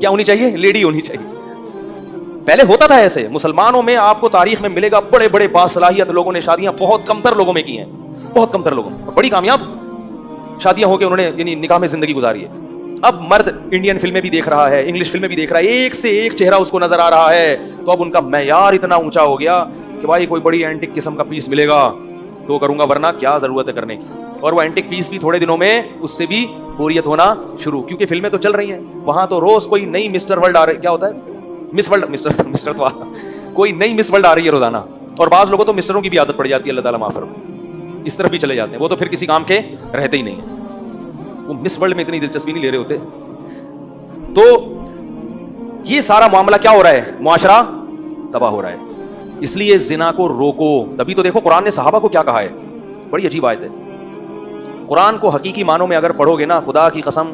کیا ہونی چاہیے؟ لیڈی ہونی چاہیے. پہلے ہوتا تھا ایسے. مسلمانوں میں آپ کو تاریخ میں ملے گا بڑے بڑے باصلاحیت لوگوں نے شادیاں بہت کمتر لوگوں میں کی ہیں, بہت کمتر لوگوں میں, بڑی کامیاب شادیاں ہو کے انہوں نے یعنی نکاح میں زندگی گزاری ہے. اب مرد انڈین فلمیں بھی دیکھ رہا ہے, انگلش فلمیں بھی دیکھ رہا ہے, ایک سے ایک چہرہ اس کو نظر آ رہا ہے, تو اب ان کا معیار اتنا اونچا ہو گیا کہ بھائی کوئی بڑی اینٹک قسم کا پیس ملے گا تو کروں گا, ورنہ کیا ضرورت ہے کرنے کی. اور وہ اینٹک پیس بھی تھوڑے دنوں میں اس سے بھی بوریت ہونا شروع, کیونکہ فلمیں تو چل رہی ہیں وہاں, تو روز کوئی نئی مسٹر ورلڈ آ رہی, کیا ہوتا ہے مس ورلڈ, مسٹر تو کوئی نئی مس ورلڈ آ رہی ہے روزانہ. اور بعض لوگوں تو مسٹروں کی بھی عادت پڑ جاتی ہے, اللہ تعالیٰ معاف کرے, اس طرف بھی چلے جاتے ہیں, وہ تو پھر کسی کام کے رہتے ہی نہیں ہیں, وہ مس ورلڈ میں اتنی دلچسپی نہیں لے رہے ہوتے. تو یہ سارا معاملہ کیا ہو رہا ہے, معاشرہ تباہ ہو رہا ہے. اس لیے زنا کو روکو. تبھی تو دیکھو قرآن نے صحابہ کو کیا کہا ہے, بڑی عجیب آیت ہے. قرآن کو حقیقی معنوں میں اگر پڑھو گے نا, خدا کی قسم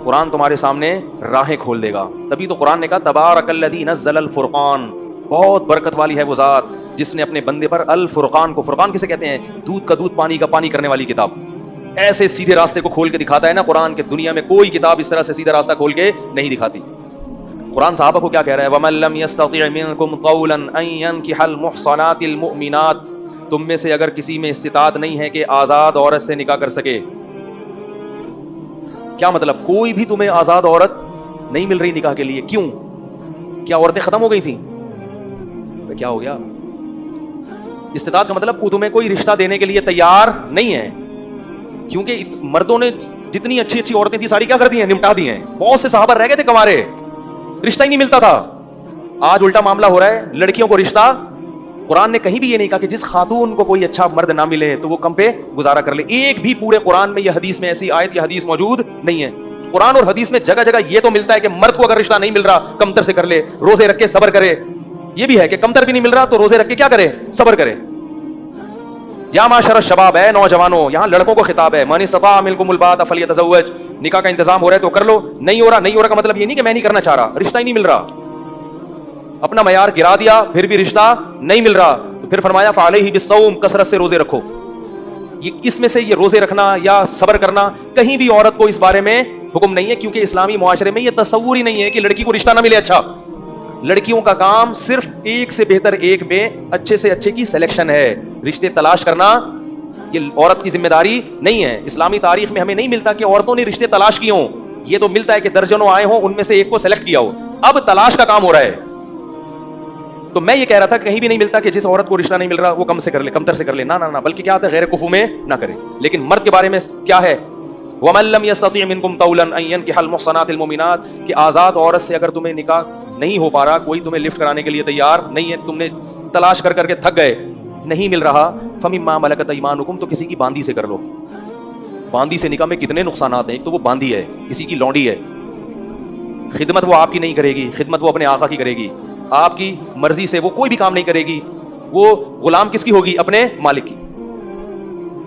قرآن تمہارے سامنے راہیں کھول دے گا. تبھی تو قرآن نے کہا تبارک الذی نزل الفرقان, بہت برکت والی ہے وہ ذات جس نے اپنے بندے پر الفرقان کو, فرقان کسے کہتے ہیں, دودھ کا دودھ پانی کا پانی کرنے والی کتاب, ایسے سیدھے راستے کو کھول کے دکھاتا ہے نا قرآن, کے دنیا میں کوئی کتاب اس طرح سے سیدھا راستہ کھول کے نہیں دکھاتی. قرآن صحابہ کو کیا کہہ رہا ہے, وَمَن لَّمْ يَسْتَطِعْ مِنكُمْ طَوْلًا أَن يَنكِحَ الْمُحْصَنَاتِ الْمُؤْمِنَاتِ, تم میں سے اگر کسی میں استطاعت نہیں ہے کہ آزاد عورت سے نکاح کر سکے. کیا مطلب, کوئی بھی تمہیں آزاد عورت نہیں مل رہی نکاح کے لیے, کیوں, کیا عورتیں ختم ہو گئی تھیں, کیا ہو گیا؟ استطاعت کا مطلب وہ تمہیں کوئی رشتہ دینے کے لیے تیار نہیں ہے, کیونکہ مردوں نے جتنی اچھی اچھی عورتیں تھیں ساری کیا کر دی ہیں, نمٹا دی ہیں. بہت سے صحابہ رہ گئے تھے کنوارے, رشتہ ہی نہیں ملتا تھا. آج الٹا معاملہ ہو رہا ہے, لڑکیوں کو رشتہ. قرآن نے کہیں بھی یہ نہیں کہا کہ جس خاتون کو کوئی اچھا مرد نہ ملے تو وہ کم پہ گزارا کر لے. ایک بھی پورے قرآن میں یا حدیث میں ایسی آیت یا حدیث موجود نہیں ہے. قرآن اور حدیث میں جگہ جگہ یہ تو ملتا ہے کہ مرد کو اگر رشتہ نہیں مل رہا کمتر سے کر لے, روزے رکھ کے صبر کرے. یہ بھی ہے کہ کمتر بھی نہیں مل رہا تو روزے رکھ کے کیا کرے, صبر کرے. یا معاشر الشباب, ہے نوجوانوں, یہاں لڑکوں کو خطاب ہے, من استطاع منکم الباءۃ فلیتزوج, نکاح کا انتظام ہو رہا ہے تو کر لو, نہیں ہو رہا کا مطلب یہ نہیں کہ میں نہیں کرنا چاہ رہا, رشتہ ہی نہیں مل رہا, اپنا معیار گرا دیا پھر بھی رشتہ نہیں مل رہا, تو پھر فرمایا فعلیہ بالصوم, کثرت سے روزے رکھو. اس میں سے یہ روزے رکھنا یا صبر کرنا کہیں بھی عورت کو اس بارے میں حکم نہیں ہے, کیونکہ اسلامی معاشرے میں یہ تصور ہی نہیں ہے کہ لڑکی کو رشتہ نہ ملے. اچھا, لڑکیوں کا کام صرف ایک سے بہتر ایک میں اچھے سے اچھے کی سلیکشن ہے, رشتے تلاش کرنا یہ عورت کی ذمہ داری نہیں ہے. اسلامی تاریخ میں ہمیں نہیں ملتا کہ عورتوں نے رشتے تلاش کیے ہوں, یہ تو ملتا ہے کہ درجنوں آئے ہوں, ان میں سے ایک کو سلیکٹ کیا ہو. اب تلاش کا کام ہو رہا ہے. تو میں یہ کہہ رہا تھا کہیں بھی نہیں ملتا کہ جس عورت کو رشتہ نہیں مل رہا وہ کم سے کر لے, کمتر سے کر لے, نہ, بلکہ کیا آتا ہے, غیر کفو میں نہ کرے. لیکن مرد کے بارے میں کیا ہے, وَمَن لَّمْ يَسْتَطِعْ مِنكُمْ طَوْلًا أَن يَنكِحَ الْمُحْصَنَاتِ الْمُؤْمِنَاتِ, کہ آزاد عورت سے اگر تمہیں نکاح نہیں ہو پا رہا, کوئی تمہیں لفٹ کرانے کے لیے تیار نہیں ہے, تم نے تلاش کر کر کے تھک گئے, نہیں مل رہا, فَمِمَّا مَلَكَتْ أَيْمَانُكُمْ, تو کسی کی باندی سے کر لو. باندی سے نکاح میں کتنے نقصانات ہیں. ایک تو وہ باندی ہے, کسی کی لونڈی ہے, خدمت وہ آپ کی نہیں کرے گی, خدمت وہ اپنے آقا کی کرے گی, آپ کی مرضی سے وہ کوئی بھی کام نہیں کرے گی, وہ غلام کس کی ہوگی, اپنے مالک کی.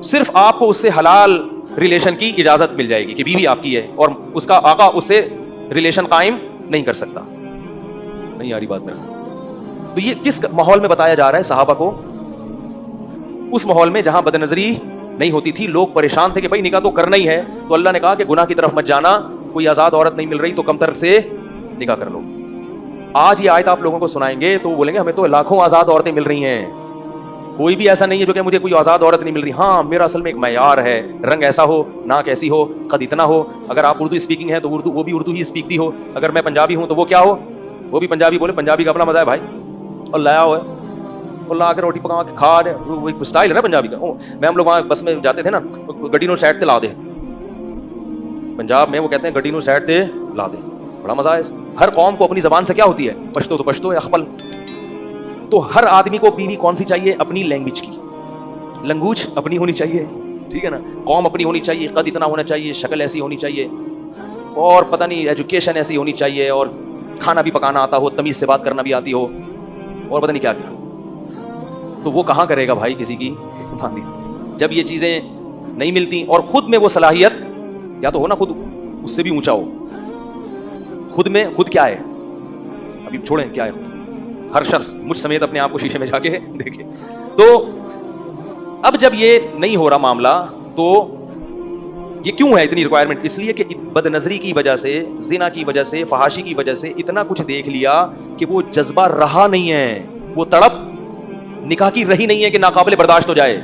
صرف آپ کو اس سے حلال ریلیشن کی اجازت مل جائے گی کہ بیوی آپ کی ہے, اور اس کا آقا اس سے ریلیشن قائم نہیں کر سکتا. نہیں آ رہی بات میرا؟ تو یہ کس ماحول میں بتایا جا رہا ہے صحابہ کو, اس ماحول میں جہاں بد نظری نہیں ہوتی تھی, لوگ پریشان تھے کہ بھائی نکاح تو کرنا ہی ہے, تو اللہ نے کہا کہ گناہ کی طرف مت جانا, کوئی آزاد عورت نہیں مل رہی تو کمتر سے نکاح کر لو. آج یہ آیت آپ لوگوں کو سنائیں گے تو بولیں گے ہمیں تو لاکھوں آزاد عورتیں مل رہی ہیں, کوئی بھی ایسا نہیں ہے جو کہ مجھے کوئی آزاد عورت نہیں مل رہی. ہاں, میرا اصل میں ایک معیار ہے, رنگ ایسا ہو, ناک ایسی ہو, قد اتنا ہو. اگر آپ اردو اسپیکنگ ہے تو اردو, وہ بھی اردو ہی اسپیکتی ہو. اگر میں پنجابی ہوں تو وہ کیا ہو, وہ بھی پنجابی بولے. پنجابی کا اپنا مزہ ہے بھائی, اور لایا ہوا ہے, اور لا کے روٹی پکا کے کھا رہے, وہ ایک اسٹائل ہے نا پنجابی کا. میں ہم لوگ وہاں بس میں جاتے تھے نا, گڈی نو سائڈ تے لا دے, پنجاب میں وہ کہتے ہیں گڈی نو سائڈ تے لا دے, بڑا مزہ ہے. ہر قوم کو اپنی زبان سے کیا ہوتی ہے, پشتو تو پشتو ہے, اخبل. تو ہر آدمی کو بیوی کون سی چاہیے, اپنی لینگویج کی, لنگوج اپنی ہونی چاہیے, ٹھیک ہے نا, قوم اپنی ہونی چاہیے, قد اتنا ہونا چاہیے, شکل ایسی ہونی چاہیے, اور پتہ نہیں ایجوکیشن ایسی ہونی چاہیے, اور کھانا بھی پکانا آتا ہو, تمیز سے بات کرنا بھی آتی ہو, اور پتہ نہیں کیا کیا. تو وہ کہاں کرے گا بھائی کسی کی باندھی سے, جب یہ چیزیں نہیں ملتی. اور خود میں وہ صلاحیت یا تو ہو نا, خود اس سے بھی اونچا ہو. خود میں, خود کیا ہے, ابھی چھوڑیں کیا ہے, ہر شخص مجھ سمیت اپنے آپ کو شیشے میں جا کے دیکھے. تو اب جب یہ نہیں ہو رہا معاملہ, تو یہ کیوں ہے اتنی ریکوائرمنٹ؟ اس لیے کہ بد نظری کی وجہ سے، زنا کی وجہ سے، فحاشی کی وجہ سے اتنا کچھ دیکھ لیا کہ وہ جذبہ رہا نہیں ہے، وہ تڑپ نکاح کی رہی نہیں ہے کہ ناقابل برداشت ہو جائے.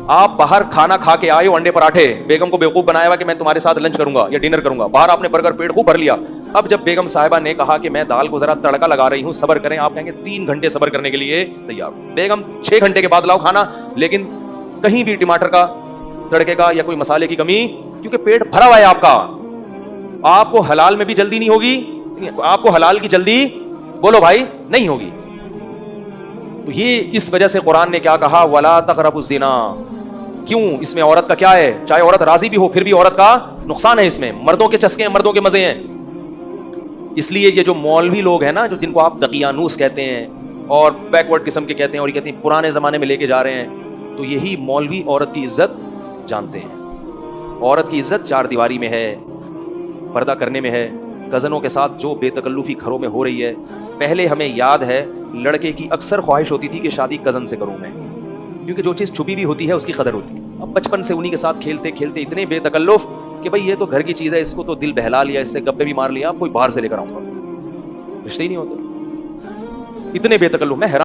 آپ باہر کھانا کھا کے آئے ہو، انڈے پراٹھے، بیگم کو بیوقوف بنایا ہوا کہ میں تمہارے ساتھ لنچ کروں گا یا ڈنر کروں گا، باہر آپ نے برگر پیٹ خوب بھر لیا. اب جب بیگم صاحبہ نے کہا کہ میں دال کو ذرا تڑکا لگا رہی ہوں، صبر کریں، آپ کہیں گے 3 گھنٹے صبر کرنے کے لیے تیار. بیگم 6 گھنٹے کے بعد لاؤ کھانا، لیکن کہیں بھی ٹماٹر کا، تڑکے کا یا کوئی مسالے کی کمی، کیونکہ پیٹ بھرا ہوا ہے آپ کا. آپ کو حلال میں بھی جلدی نہیں ہوگی، آپ کو حلال کی جلدی بولو بھائی نہیں ہوگی. تو یہ اس وجہ سے قرآن نے کیا کہا، وَلَا تَقْرَبُوا الزِّنَا. کیوں؟ اس میں عورت کا کیا ہے؟ چاہے عورت راضی بھی ہو پھر بھی عورت کا نقصان ہے. اس میں مردوں کے چسکے ہیں، مردوں کے مزے ہیں. اس لیے یہ جو مولوی لوگ ہیں نا، جو جن کو آپ دقیانوس کہتے ہیں اور بیکورڈ قسم کے کہتے ہیں، اور یہ کہتے ہیں پرانے زمانے میں لے کے جا رہے ہیں، تو یہی مولوی عورت کی عزت جانتے ہیں. عورت کی عزت 4 دیواری میں ہے، پردہ کرنے میں ہے. کزنوں کے ساتھ جو بے تکلفی گھروں میں ہو رہی ہے، پہلے ہمیں یاد ہے لڑکے کی اکثر خواہش ہوتی تھی کہ شادی کزن سے کروں میں، کیونکہ جو چیز چھپی ہوئی ہوتی ہے اس کی قدر ہوتی ہے. اب بچپن سے انہی کے ساتھ کھیلتے کھیلتے اتنے بے تکلف کہ بھائی یہ تو گھر کی چیز ہے، اس کو تو دل بہلا لیا، اس سے گپے بھی مار لیا، کوئی باہر سے لے کر آؤں گا، رشتے ہی نہیں ہوتے. اتنے بے تکلف. میں حیران